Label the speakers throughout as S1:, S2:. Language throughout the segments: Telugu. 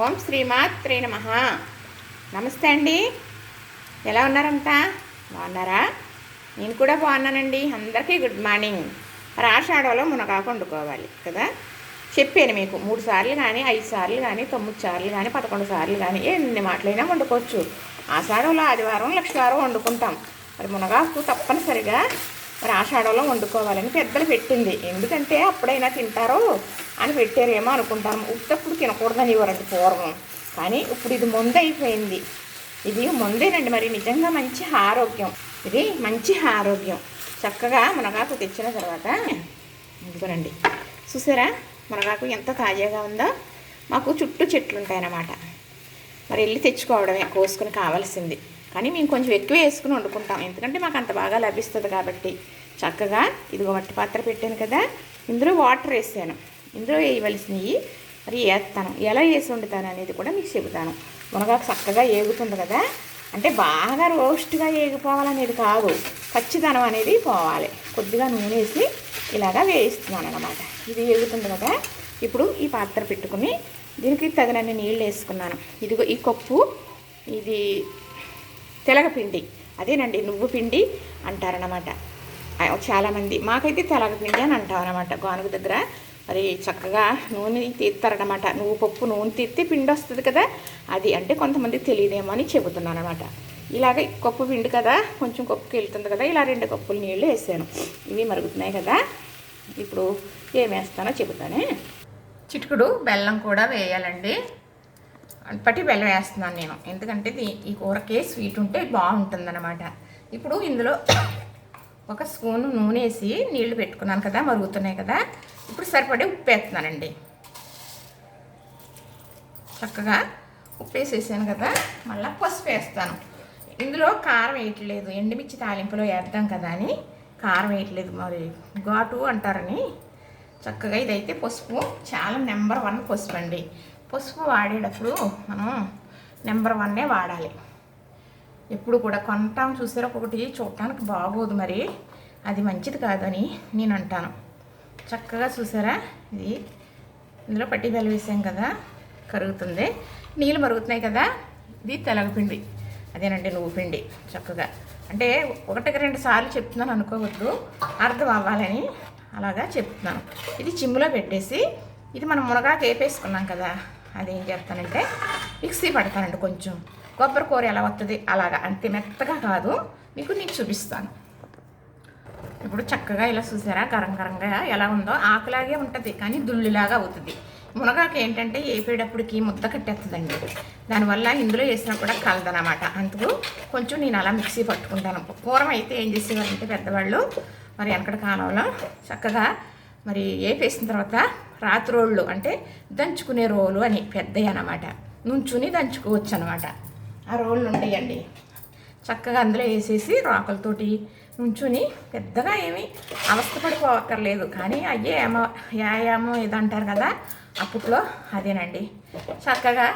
S1: ఓం శ్రీమాత్రే నమః. నమస్తే అండి. ఎలా ఉన్నారంతా? బాగున్నారా? నేను కూడా బాగున్నానండి. అందరికీ గుడ్ మార్నింగ్. మరి ఆషాఢంలో మునగాకు వండుకోవాలి కదా. చెప్పాను మీకు 3 సార్లు కానీ 5 సార్లు కానీ 9 సార్లు కానీ 11 సార్లు కానీ ఎన్ని మాటలైనా వండుకోవచ్చు. ఆషాఢంలో ఆదివారం లక్షవారం వండుకుంటాం. మరి మునగాకు తప్పనిసరిగా మరి ఆషాఢంలో వండుకోవాలని పెద్దలు పెట్టింది. ఎందుకంటే అప్పుడైనా తింటారో అని పెట్టారేమో అనుకుంటాం. ఉత్తప్పుడు తినకూడదని ఇవ్వరండి పూర్వం. కానీ ఇప్పుడు ఇది ముందు అయిపోయింది. ఇది ముందేనండి. మరి నిజంగా మంచి ఆరోగ్యం. ఇది మంచి ఆరోగ్యం. చక్కగా మునగాకు తెచ్చిన తర్వాత ఇదిగోనండి, చూసారా మునగాకు ఎంత తాజాగా ఉందో. మాకు చుట్టూ చెట్లు ఉంటాయన్నమాట. మరి వెళ్ళి తెచ్చుకోవడమే కోసుకుని కావాల్సింది. కానీ మేము కొంచెం ఎక్కువ వేసుకుని వండుకుంటాం, ఎందుకంటే మాకు అంత బాగా లభిస్తుంది కాబట్టి. చక్కగా ఇదిగో మట్టి పాత్ర పెట్టాను కదా, ఇందులో వాటర్ వేసాను. ఇందులో వేయవలసినవి మరి వేస్తాను. ఎలా వేసి వండుతాను అనేది కూడా మీకు చెబుతాను. మునగాకు చక్కగా ఏగుతుంది కదా, అంటే బాగా రోస్ట్గా ఏగిపోవాలనేది కాదు, పచ్చిదనం అనేది పోవాలి. కొద్దిగా నూనె వేసి ఇలాగా వేయిస్తున్నాను అన్నమాట. ఇది ఏగుతుంది కదా. ఇప్పుడు ఈ పాత్ర పెట్టుకుని దీనికి తగినన్ని నీళ్ళు వేసుకున్నాను. ఇదిగో ఈ కప్పు ఇది తెలగపిండి, అదేనండి నువ్వు పిండి అంటారనమాట చాలామంది. మాకైతే తెలగపిండి అని అంటాం అనమాట. గానుగ దగ్గర మరి చక్కగా నూనె తీస్తారనమాట. నువ్వు పప్పు నూనె తీస్తే పిండి వస్తుంది కదా, అది అంటే కొంతమందికి తెలియదేమో అని చెబుతున్నాను అనమాట. ఇలాగ కప్పు పిండి కదా, కొంచెం కప్పుకి వెళ్తుంది కదా, ఇలా 2 కప్పులు నీళ్ళు వేసాను. ఇవి మరుగుతున్నాయి కదా. ఇప్పుడు ఏం వేస్తానో చెబుతానే. చిటికుడు బెల్లం కూడా వేయాలండి. పట్టి బెల్లం వేస్తున్నాను నేను, ఎందుకంటే ఈ కూరకే స్వీట్ ఉంటే బాగుంటుందన్నమాట. ఇప్పుడు ఇందులో 1 స్పూను నూనె వేసి నీళ్లు పెట్టుకున్నాను కదా, మరుగుతున్నాయి కదా. ఇప్పుడు సరిపడే ఉప్పు వేస్తున్నానండి. చక్కగా ఉప్పు వేసేసాను కదా. మళ్ళీ పసుపు వేస్తాను. ఇందులో కారం వేయట్లేదు, ఎండుమిర్చి తాలింపులో వేద్దాం కదా అని కారం వేయట్లేదు, మరి ఘాటు అంటారని. చక్కగా ఇదైతే పసుపు చాలా నెంబర్ 1 పసుపు అండి. పసుపు వాడేటప్పుడు మనం నెంబర్ 1 వాడాలి. ఎప్పుడు కూడా కొంటాం చూసారా, ఒకటి చూడటానికి బాగోదు, మరి అది మంచిది కాదని నేను అంటాను. చక్కగా చూసారా, ఇది ఇందులో పట్టి బెల్లం వేసాం కదా, కరుగుతుంది. నీళ్ళు మరుగుతున్నాయి కదా. ఇది తెలగపిండి, అదేనండి నువ్వు పిండి. చక్కగా అంటే 1-2 సార్లు చెప్తున్నాను అనుకోవద్దు, అర్థం అవ్వాలని అలాగా చెప్తున్నాను. ఇది చిమ్ములో పెట్టేసి, ఇది మనం మునగాకు వేపేసుకున్నాం కదా, అదేం చేస్తానంటే మిక్సీ పడతానండి. కొంచెం కొబ్బరి కూర ఎలా వస్తుంది అలాగా, అంతే మెత్తగా కాదు, మీకు నేను చూపిస్తాను. ఇప్పుడు చక్కగా ఇలా చూసారా, గరంగా ఎలా ఉందో. ఆకులాగే ఉంటుంది కానీ దుళ్ళులాగా అవుతుంది. మునగాకు ఏంటంటే వేపేటప్పటికి ముద్ద కట్టేస్తుందండి. దానివల్ల ఇందులో వేసినా కూడా కలదనమాట. అందుకు కొంచెం నేను అలా మిక్సీ పట్టుకుంటాను. పూర్వం అయితే ఏం చేసేవారంటే పెద్దవాళ్ళు, మరి వెనకటి కాలంలో చక్కగా మరి వేపేసిన తర్వాత రాత్రోళ్ళు అంటే దంచుకునే రోలు అని పెద్దవి అన్నమాట, నుంచుని దంచుకోవచ్చు అనమాట. ఆ రోళ్ళు ఉంటాయండి. చక్కగా అందులో వేసేసి రాకలతోటి నుంచుని పెద్దగా ఏమీ అవస్థపడిపోక్కర్లేదు. కానీ అయ్యే వ్యాయామం ఏదంటారు కదా అప్పట్లో, అదేనండి. చక్కగా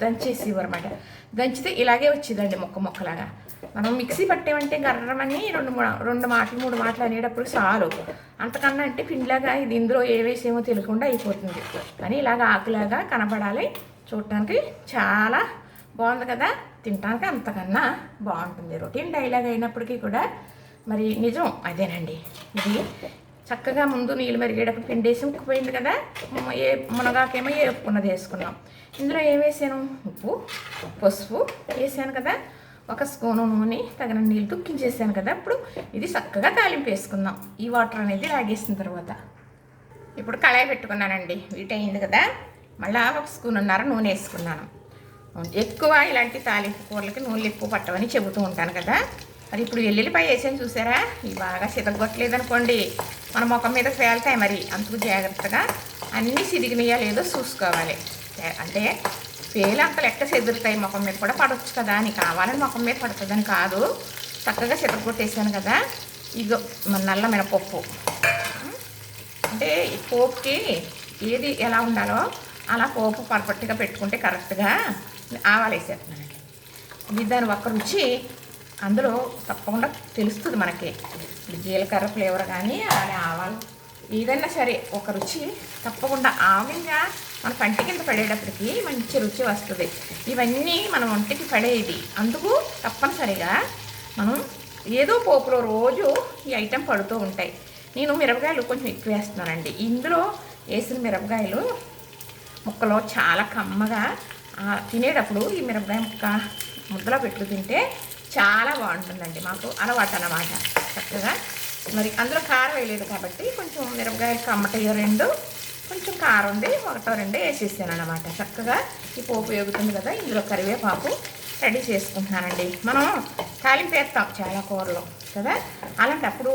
S1: దంచేసి ఇవ్వరమాట. దంచితే ఇలాగే వచ్చిందండి ముక్కలాగా. మనం మిక్సీ పట్టేమంటే గర్రమని 2 మాటలు 3 మాటలు అనేటప్పుడు చాలు. అంతకన్నా అంటే పిండిలాగా ఇది ఇందులో ఏ వేసేమో తెలియకుండా అయిపోతుంది. కానీ ఇలాగ ఆకులాగా కనపడాలి, చూడటానికి చాలా బాగుంది కదా, తినడానికి అంతకన్నా బాగుంటుంది. రొటీన్ డైలాగ్ అయినప్పటికీ కూడా మరి నిజం అదేనండి. ఇది చక్కగా ముందు నీళ్ళు మరిగేటప్పుడు పిండేసి ఉక్కుపోయింది కదా, మునగాకేమో వేపుకున్నది వేసుకున్నాం. ఇందులో ఏం వేసాను, ఉప్పు పసుపు వేసాను కదా, 1 స్పూను నూనె, తగిన నీళ్ళు తుక్కించేసాను కదా. ఇప్పుడు ఇది చక్కగా తాలింపు వేసుకుందాం, ఈ వాటర్ అనేది లాగేసిన తర్వాత. ఇప్పుడు కళాయి పెట్టుకున్నానండి, వీటి అయింది కదా. మళ్ళీ 1 స్పూనున్నర నూనె వేసుకున్నాను. ఎక్కువ ఇలాంటి తాలింపు కూరలకి నూనెలు ఎక్కువ పట్టవని చెబుతూ ఉంటాను కదా. మరి ఇప్పుడు వెల్లుల్లిపాయ వేసాను చూసారా, ఇవి బాగా సితగొట్టలేదు అనుకోండి మన ముఖం మీద పేలుతాయి. మరి అందుకు జాగ్రత్తగా అన్నీ సిదిగినాయా లేదో చూసుకోవాలి. అంటే పేలు అంత లెక్క చెదురుతాయి, ముఖం మీద కూడా పడవచ్చు కదా అని, కావాలని ముఖం మీద పడుతుందని కాదు. చక్కగా సితగొట్టేసాను కదా. ఇదో నల్ల మినపప్పు, అంటే పోపుకి ఏది ఎలా ఉండాలో అలా పోపు పర్ఫెక్ట్గా పెట్టుకుంటే కరెక్ట్గా ఆవాలు వేసేస్తున్నానండి. ఇది దాని ఒక్క రుచి అందులో తప్పకుండా తెలుస్తుంది మనకి. జీలకర్ర ఫ్లేవర్ కానీ అలానే ఆవాలు ఏదైనా సరే ఒక రుచి తప్పకుండా ఆవింగా మన పంటి కింద పడేటప్పటికి మంచి రుచి వస్తుంది. ఇవన్నీ మన ఒంటికి పడేది. అందుకు తప్పనిసరిగా మనం ఏదో పోపులో రోజు ఈ ఐటెం పడుతూ ఉంటాయి. నేను మిరపకాయలు కొంచెం ఎక్కువ వేస్తున్నానండి. ఇందులో వేసిన మిరపకాయలు ముక్కలో చాలా కమ్మగా తినేటప్పుడు ఈ మిరపకాయ ముక్క ముద్దలో పెట్టు తింటే చాలా బాగుంటుందండి. మాకు అలవాటు అన్నమాట. చక్కగా మరి అందులో కారం వేయలేదు కాబట్టి కొంచెం మిరపకాయలు కమ్మటయ్యో 2, కొంచెం కారం ఉంది 1-2 వేసేసాను అన్నమాట. చక్కగా ఈ పోపు వేగుతుంది కదా, ఇందులో కరివేపాకు రెడీ చేసుకుంటున్నానండి. మనం తాలింపు వేస్తాం చాలా కూరలో కదా, అలాంటప్పుడు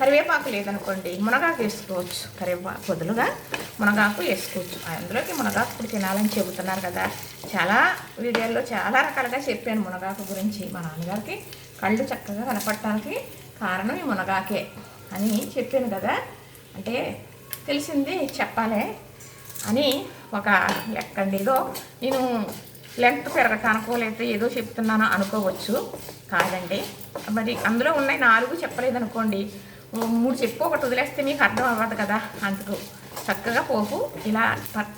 S1: కరివేపాకు లేదనుకోండి మునగాకు వేసుకోవచ్చు. కరివేపాకు బదులుగా మునగాకు వేసుకోవచ్చు. అందులోకి మునగాకు ఇప్పుడు తినాలని చెబుతున్నారు కదా, చాలా వీడియోల్లో చాలా రకాలుగా చెప్పాను మునగాకు గురించి. మా నాన్నగారికి కళ్ళు చక్కగా కనపడటానికి కారణం ఈ మునగాకే అని చెప్పాను కదా. అంటే తెలిసింది చెప్పాలి అని ఒక లెక్కండి. ఇదో నేను లెంత్ పెరగటానికో లేకపోతే ఏదో చెప్తున్నానో అనుకోవచ్చు. కాదండి, మరి అందులో ఉన్నాయి 4 చెప్పలేదనుకోండి, 3 చెప్పు ఒకటి వదిలేస్తే మీకు అర్థం అవ్వదు కదా. అందుకు చక్కగా పోపు ఇలా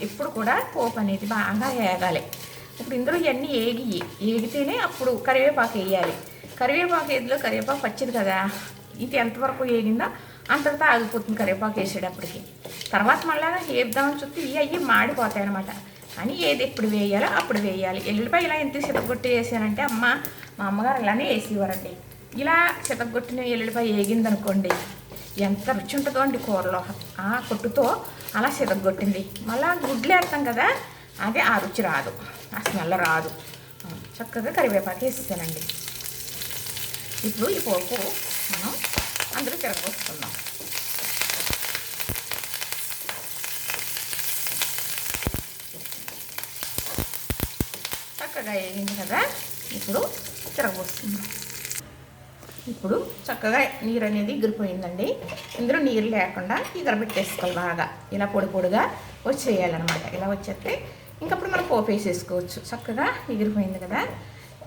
S1: ఎప్పుడు కూడా పోపు అనేది బాగా వేగాలి. ఇప్పుడు ఇందులో ఇవన్నీ ఏగితేనే అప్పుడు కరివేపాకు వేయాలి. కరివేపాకు ఏదిలో కరివేపాకు పచ్చిది కదా, ఇది ఎంతవరకు వేగిందో అంతటితో ఆగిపోతుంది కరివేపాకు వేసేటప్పటికి. తర్వాత మళ్ళీ వేద్దామని చూస్తే ఇవి మాడిపోతాయి అనమాట. కానీ ఏది ఎప్పుడు వేయాలో అప్పుడు వేయాలి. ఎల్లుడిపాయ ఇలా ఎంత చితగొట్టి వేసానంటే మా అమ్మగారు ఇలానే వేసేవారండి. ఇలా చితగొట్టిన ఎల్లుడిపాయ వేగిందనుకోండి ఎంత రుచి ఉంటుందో అండి కూరలో. ఆ కొట్టుతో అలా చితగొట్టింది. మళ్ళీ గుడ్లు వేస్తాం కదా, అది ఆ రుచి రాదు, ఆ స్మెల్ రాదు. చక్కగా కరివేపాకు వేసేసానండి. ఇప్పుడు ఈ పోపు మనం అందరూ తిరగపోసుకుందాం. చక్కగా వేగింది కదా, ఇప్పుడు తిరగపోసుకుందాం. ఇప్పుడు చక్కగా నీరు అనేది ఎగిరిపోయిందండి. ఇందులో నీరు లేకుండా ఎగరబెట్టేసుకోవాలి బాగా. ఇలా పొడి పొడిగా వచ్చేయాలన్నమాట. ఇలా వచ్చేస్తే ఇంకప్పుడు మనం పోపు వేసేసుకోవచ్చు. చక్కగా ఎగిరిపోయింది కదా.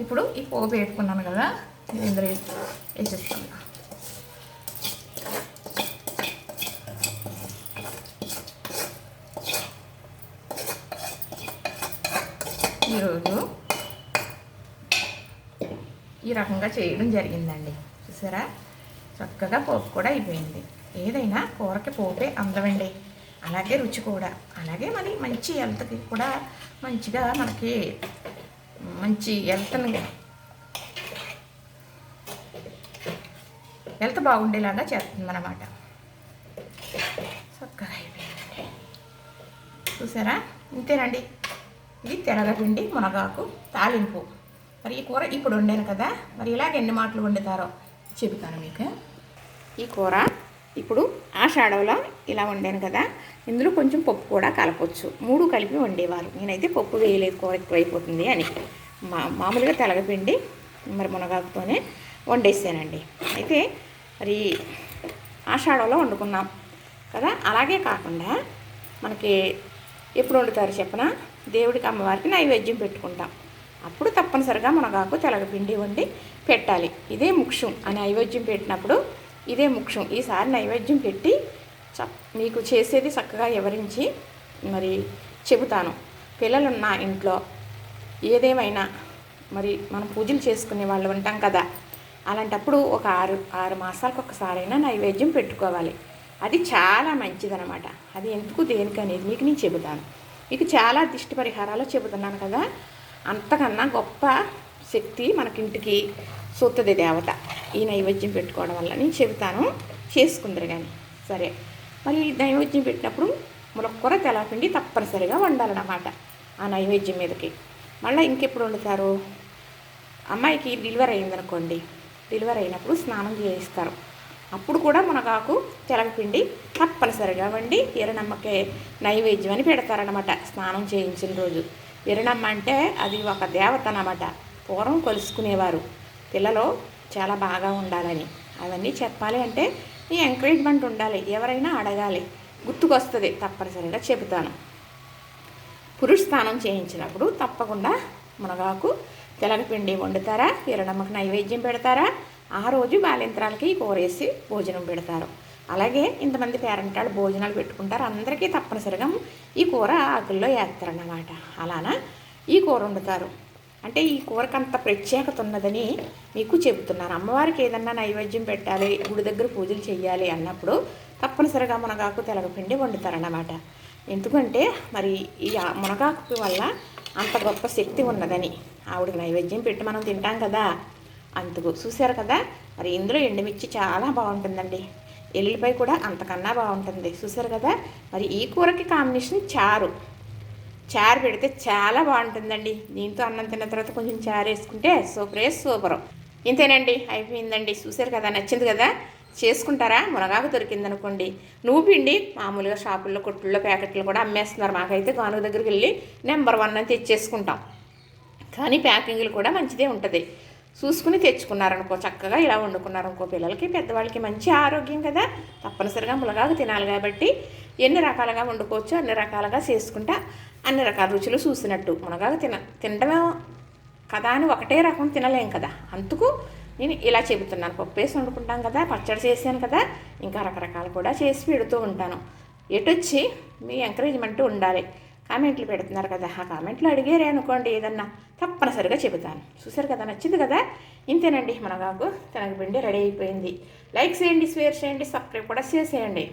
S1: ఇప్పుడు ఈ పోపు వేసుకున్నాను కదా, ఇందులో వేసేస్తాను. ఈరోజు ఈ రకంగా చేయడం జరిగిందండి. చూసారా, చక్కగా పోపు కూడా అయిపోయింది. ఏదైనా కూరకి పోపే అందమండి, అలాగే రుచి కూడా. అలాగే మరి మంచి హెల్త్కి కూడా మంచిగా మనకి మంచి హెల్త్ బాగుండేలాగా చేస్తుంది అన్నమాట. చక్కగా అయిపోయిందండి. చూసారా, ఇంతేనండి. ఇది తెరగపిండి మునగాకు తాలింపు. మరి ఈ కూర ఇప్పుడు వండాను కదా, మరి ఇలాగ ఎన్ని మాటలు వండుతారో చెబుతాను మీకు. ఈ కూర ఇప్పుడు ఆషాఢంలో ఇలా వండాను కదా, ఇందులో కొంచెం పప్పు కూడా కలపవచ్చు. 3 కలిపి వండేవారు. నేనైతే పప్పు వేయలేదు, కూర ఎక్కువైపోతుంది అని మామూలుగా తెలగపిండి మరి మునగాకుతోనే వండేసానండి. అయితే మరి ఆషాఢంలో వండుకున్నాం కదా. అలాగే కాకుండా మనకి ఎప్పుడు వండుతారు చెప్పనా, దేవుడికి అమ్మవారికి నైవేద్యం పెట్టుకుంటాం. అప్పుడు తప్పనిసరిగా మునగాకు తెలగపిండి వండి పెట్టాలి. ఇదే ముఖ్యం. ఆ నైవేద్యం పెట్టినప్పుడు ఇదే ముఖ్యం. ఈసారి నైవేద్యం పెట్టి మీకు చేసేది చక్కగా వివరించి మరి చెబుతాను. పిల్లలున్న ఇంట్లో ఏదేమైనా మరి మనం పూజలు చేసుకునే వాళ్ళు ఉంటాం కదా, అలాంటప్పుడు ఒక 6 మాసాలకు ఒకసారైనా నైవేద్యం పెట్టుకోవాలి. అది చాలా మంచిదనమాట. అది ఎందుకు దేనికి అనేది మీకు నేను చెబుతాను. మీకు చాలా దిష్టి పరిహారాలు చెబుతున్నాను కదా, అంతకన్నా గొప్ప శక్తి మనకింటికి సూత్తది దేవత ఈ నైవేద్యం పెట్టుకోవడం వల్ల. నేను చెబుతాను, చేసుకుందరు కానీ సరే. మరి నైవేద్యం పెట్టినప్పుడు ములక్కూర తెలపిండి తప్పనిసరిగా వండాలన్నమాట ఆ నైవేద్యం మీదకి. మళ్ళీ ఇంకెప్పుడు వండుతారు, అమ్మాయికి డెలివరీ అయిందనుకోండి, డెలివరీ అయినప్పుడు స్నానం చేయిస్తారు. అప్పుడు కూడా మునగాకు తెలగపిండి తప్పనిసరిగా వండి ఎర్రనమ్మకే నైవేద్యం అని పెడతారనమాట స్నానం చేయించిన రోజు. ఎర్రనమ్మ అంటే అది ఒక దేవత అన్నమాట. పూర్వం కొలుసుకునేవారు పిల్లలు చాలా బాగా ఉండాలని. అవన్నీ చెప్పాలి అంటే ఈ ఎంకరేజ్మెంట్ ఉండాలి, ఎవరైనా అడగాలి, గుర్తుకొస్తుంది. తప్పనిసరిగా చెబుతాను. పురుష స్నానం చేయించినప్పుడు తప్పకుండా మునగాకు తెలగపిండి వండుతారా, ఎర్రనమ్మకి నైవేద్యం పెడతారా. ఆ రోజు బాలింత్రాలకి కూరేసి భోజనం పెడతారు. అలాగే ఇంతమంది పేరెంటాళ్ళు భోజనాలు పెట్టుకుంటారు, అందరికీ తప్పనిసరిగా ఈ కూర ఆకుల్లో వేస్తారన్నమాట. అలానా ఈ కూర వండుతారు. అంటే ఈ కూరకు అంత ప్రత్యేకత ఉన్నదని మీకు చెబుతున్నాను. అమ్మవారికి ఏదన్నా నైవేద్యం పెట్టాలి, గుడి దగ్గర పూజలు చేయాలి అన్నప్పుడు తప్పనిసరిగా మునగాకు తెలగపిండి వండుతారన్నమాట. ఎందుకంటే మరి ఈ మునగాకు వల్ల అంత గొప్ప శక్తి ఉన్నదని ఆవిడకి నైవేద్యం పెట్టి మనం తింటాం కదా, అందుకు చూశారు కదా. మరి ఇందులో ఎండుమిర్చి చాలా బాగుంటుందండి, ఎల్లుల్లిపాయ కూడా అంతకన్నా బాగుంటుంది, చూశారు కదా. మరి ఈ కూరకి కాంబినేషన్ చారు పెడితే చాలా బాగుంటుందండి. దీంతో అన్నం తిన్న తర్వాత కొంచెం చారు వేసుకుంటే సూపరు. ఇంతేనండి, అయిపోయిందండి. చూశారు కదా, నచ్చింది కదా. చేసుకుంటారా? మునగాకు దొరికిందనుకోండి, నువ్వు పిండి మామూలుగా షాపుల్లో కొట్టుల్లో ప్యాకెట్లు కూడా అమ్మేస్తున్నారు. మాకైతే గానుగ దగ్గరికి వెళ్ళి నెంబర్ 1 అని తెచ్చేసుకుంటాం. కానీ ప్యాకింగ్లు కూడా మంచిదే ఉంటుంది. చూసుకుని తెచ్చుకున్నారనుకో, చక్కగా ఇలా వండుకున్నారనుకో, పిల్లలకి పెద్దవాళ్ళకి మంచి ఆరోగ్యం కదా. తప్పనిసరిగా మునగాకు తినాలి కాబట్టి ఎన్ని రకాలుగా వండుకోవచ్చు అన్ని రకాలుగా చేసుకుంటా అన్ని రకాల రుచులు చూసినట్టు. మునగాకు తినడమే కదా అని ఒకటే రకం తినలేం కదా, అందుకు నేను ఇలా చెబుతున్నాను. పప్పు వేసి వండుకుంటాం కదా, పచ్చడి చేశాను కదా, ఇంకా రకరకాలు కూడా చేసి పెడుతూ ఉంటాను. ఎటొచ్చి మీ ఎంకరేజ్మెంట్ ఉండాలి. కామెంట్లు పెడుతున్నారు కదా, ఆ కామెంట్లు అడిగారే అనుకోండి ఏదన్నా తప్పనిసరిగా చెబుతాను. చూసారు కదా, నచ్చింది కదా. ఇంతేనండి, మునగాకు తెనగపిండి రెడీ అయిపోయింది. లైక్ చేయండి, షేర్ చేయండి, సబ్స్క్రైబ్ కూడా చేసేయండి.